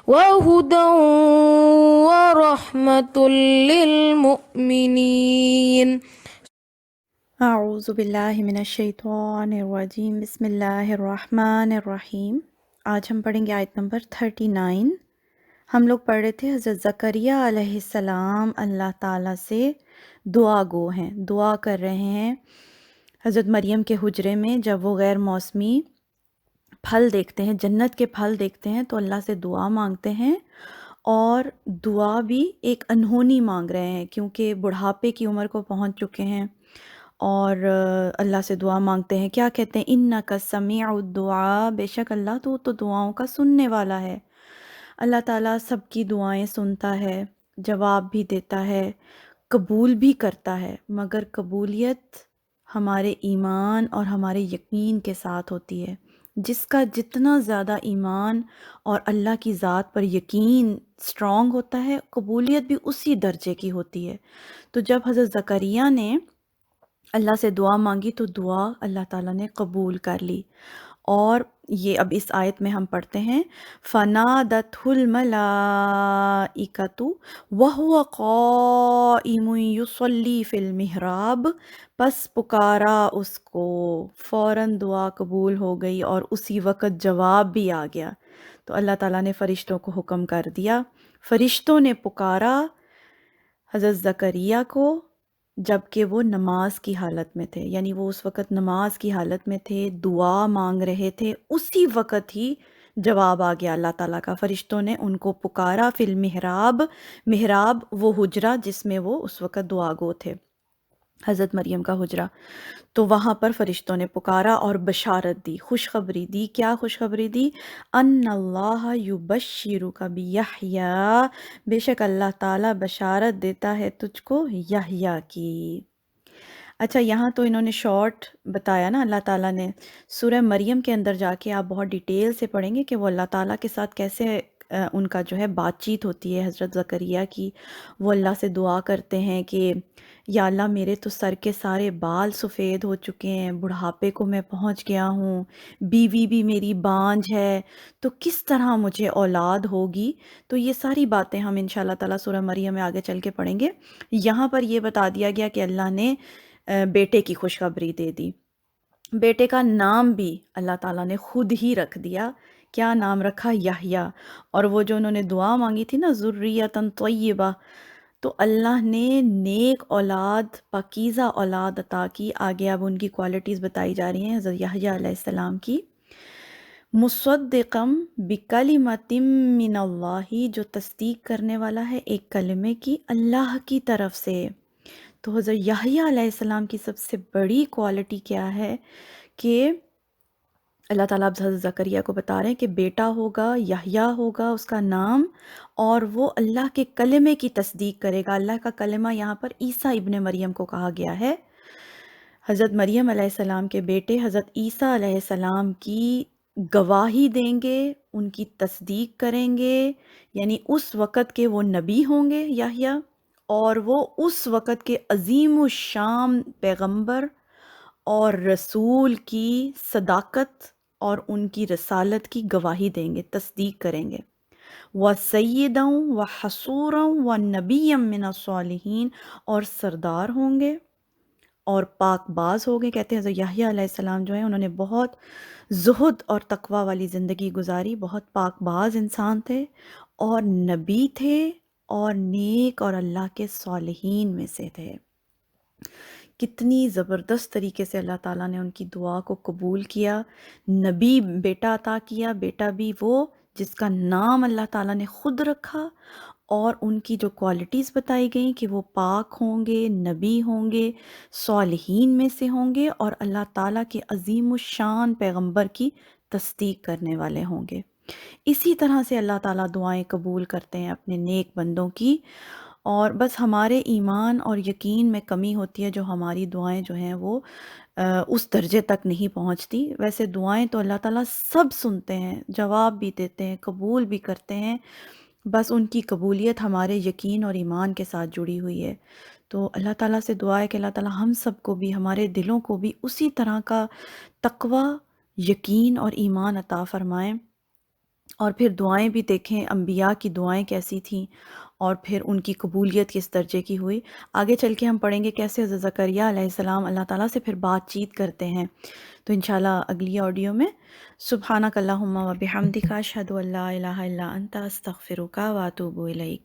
وهدى ورحمة للمؤمنين. اعوذ باللہ من الشیطان الرجیم، بسم اللہ الرحمن الرحیم۔ آج ہم پڑھیں گے آیت نمبر 39۔ ہم لوگ پڑھ رہے تھے حضرت زکریا علیہ السلام اللہ تعالیٰ سے دعا گو ہیں، دعا کر رہے ہیں حضرت مریم کے حجرے میں۔ جب وہ غیر موسمی پھل دیکھتے ہیں، جنت کے پھل دیکھتے ہیں، تو اللہ سے دعا مانگتے ہیں، اور دعا بھی ایک انہونی مانگ رہے ہیں کیونکہ بڑھاپے کی عمر کو پہنچ چکے ہیں، اور اللہ سے دعا مانگتے ہیں۔ کیا کہتے ہیں؟ اِنَّكَ سَمِيعُ الدُّعَاء، بے شک اللہ تو دعاؤں کا سننے والا ہے۔ اللہ تعالیٰ سب کی دعائیں سنتا ہے، جواب بھی دیتا ہے، قبول بھی کرتا ہے، مگر قبولیت ہمارے ایمان اور ہمارے یقین کے ساتھ ہوتی ہے۔ جس کا جتنا زیادہ ایمان اور اللہ کی ذات پر یقین سٹرونگ ہوتا ہے، قبولیت بھی اسی درجے کی ہوتی ہے۔ تو جب حضرت زکریا نے اللہ سے دعا مانگی تو دعا اللہ تعالیٰ نے قبول کر لی، اور یہ اب اس آیت میں ہم پڑھتے ہیں فَنَادَتْهُ الْمَلَائِكَةُ وَهُوَ قَائِمٌ يُصَلِّي فِي الْمِحْرَابِ، پس پکارا اس کو، فوراً دعا قبول ہو گئی اور اسی وقت جواب بھی آ گیا۔ تو اللہ تعالیٰ نے فرشتوں کو حکم کر دیا، فرشتوں نے پکارا حضرت زکریا کو جبکہ وہ نماز کی حالت میں تھے، یعنی وہ اس وقت نماز کی حالت میں تھے، دعا مانگ رہے تھے، اسی وقت ہی جواب آ گیا اللہ تعالیٰ کا۔ فرشتوں نے ان کو پکارا فی المحراب، محراب وہ حجرہ جس میں وہ اس وقت دعا گو تھے، حضرت مریم کا حجرہ۔ تو وہاں پر فرشتوں نے پکارا اور بشارت دی، خوشخبری دی۔ کیا خوشخبری دی؟ ان اللہ یبشرک بیحییٰ، بے شک اللہ تعالیٰ بشارت دیتا ہے تجھ کو یحییٰ کی۔ اچھا، یہاں تو انہوں نے شارٹ بتایا نا اللہ تعالیٰ نے۔ سورہ مریم کے اندر جا کے آپ بہت ڈیٹیل سے پڑھیں گے کہ وہ اللہ تعالیٰ کے ساتھ کیسے ان کا جو ہے بات چیت ہوتی ہے حضرت زکریا کی۔ وہ اللہ سے دعا کرتے ہیں کہ یا اللہ میرے تو سر کے سارے بال سفید ہو چکے ہیں، بڑھاپے کو میں پہنچ گیا ہوں، بیوی بھی میری بانجھ ہے، تو کس طرح مجھے اولاد ہوگی؟ تو یہ ساری باتیں ہم انشاءاللہ تعالیٰ سورہ مریم میں آگے چل کے پڑھیں گے۔ یہاں پر یہ بتا دیا گیا کہ اللہ نے بیٹے کی خوشخبری دے دی۔ بیٹے کا نام بھی اللہ تعالیٰ نے خود ہی رکھ دیا۔ کیا نام رکھا؟ یحییٰ۔ اور وہ جو انہوں نے دعا مانگی تھی نا ذریۃ طیبہ، تو اللہ نے نیک اولاد، پاکیزہ اولاد عطا کی۔ آگے اب ان کی کوالٹیز بتائی جا رہی ہیں حضرت یحییٰ علیہ السلام کی۔ مصدقم بکلمۃ من اللہ، جو تصدیق کرنے والا ہے ایک کلمے کی اللہ کی طرف سے۔ تو حضرت یحییٰ علیہ السلام کی سب سے بڑی کوالٹی کیا ہے کہ اللہ تعالیٰ اب حضرت زکریا کو بتا رہے ہیں کہ بیٹا ہوگا، یحییٰ ہوگا اس کا نام، اور وہ اللہ کے کلمے کی تصدیق کرے گا۔ اللہ کا کلمہ یہاں پر عیسیٰ ابن مریم کو کہا گیا ہے۔ حضرت مریم علیہ السلام کے بیٹے حضرت عیسیٰ علیہ السلام کی گواہی دیں گے، ان کی تصدیق کریں گے، یعنی اس وقت کے وہ نبی ہوں گے یحییٰ، اور وہ اس وقت کے عظیم الشان پیغمبر اور رسول کی صداقت اور ان کی رسالت کی گواہی دیں گے، تصدیق کریں گے۔ وَسَيِّدًا وَحَصُورًا وَنَبِيًّا مِّنَ الصَّالِحِينَ، اور سردار ہوں گے اور پاک باز ہو گئے۔ کہتے ہیں حضرت یحییٰ علیہ السلام جو ہیں انہوں نے بہت زہد اور تقوی والی زندگی گزاری، بہت پاک باز انسان تھے، اور نبی تھے، اور نیک اور اللہ کے صالحین میں سے تھے۔ کتنی زبردست طریقے سے اللہ تعالیٰ نے ان کی دعا کو قبول کیا، نبی بیٹا عطا کیا، بیٹا بھی وہ جس کا نام اللہ تعالیٰ نے خود رکھا، اور ان کی جو کوالٹیز بتائی گئیں کہ وہ پاک ہوں گے، نبی ہوں گے، صالحین میں سے ہوں گے، اور اللہ تعالیٰ کے عظیم الشان پیغمبر کی تصدیق کرنے والے ہوں گے۔ اسی طرح سے اللہ تعالیٰ دعائیں قبول کرتے ہیں اپنے نیک بندوں کی، اور بس ہمارے ایمان اور یقین میں کمی ہوتی ہے جو ہماری دعائیں جو ہیں وہ اس درجے تک نہیں پہنچتی۔ ویسے دعائیں تو اللہ تعالیٰ سب سنتے ہیں، جواب بھی دیتے ہیں، قبول بھی کرتے ہیں، بس ان کی قبولیت ہمارے یقین اور ایمان کے ساتھ جڑی ہوئی ہے۔ تو اللہ تعالیٰ سے دعا ہے کہ اللہ تعالیٰ ہم سب کو بھی، ہمارے دلوں کو بھی اسی طرح کا تقوی، یقین اور ایمان عطا فرمائیں، اور پھر دعائیں بھی دیکھیں انبیاء کی دعائیں کیسی تھیں، اور پھر ان کی قبولیت کس درجے کی ہوئی۔ آگے چل کے ہم پڑھیں گے کیسے حضرت زکریا علیہ السلام اللہ تعالیٰ سے پھر بات چیت کرتے ہیں۔ تو انشاءاللہ اگلی آڈیو میں سبحانک اللہم و بحمدک اشہد ان لا الہ الا انت استغفرک و اتوب الیک۔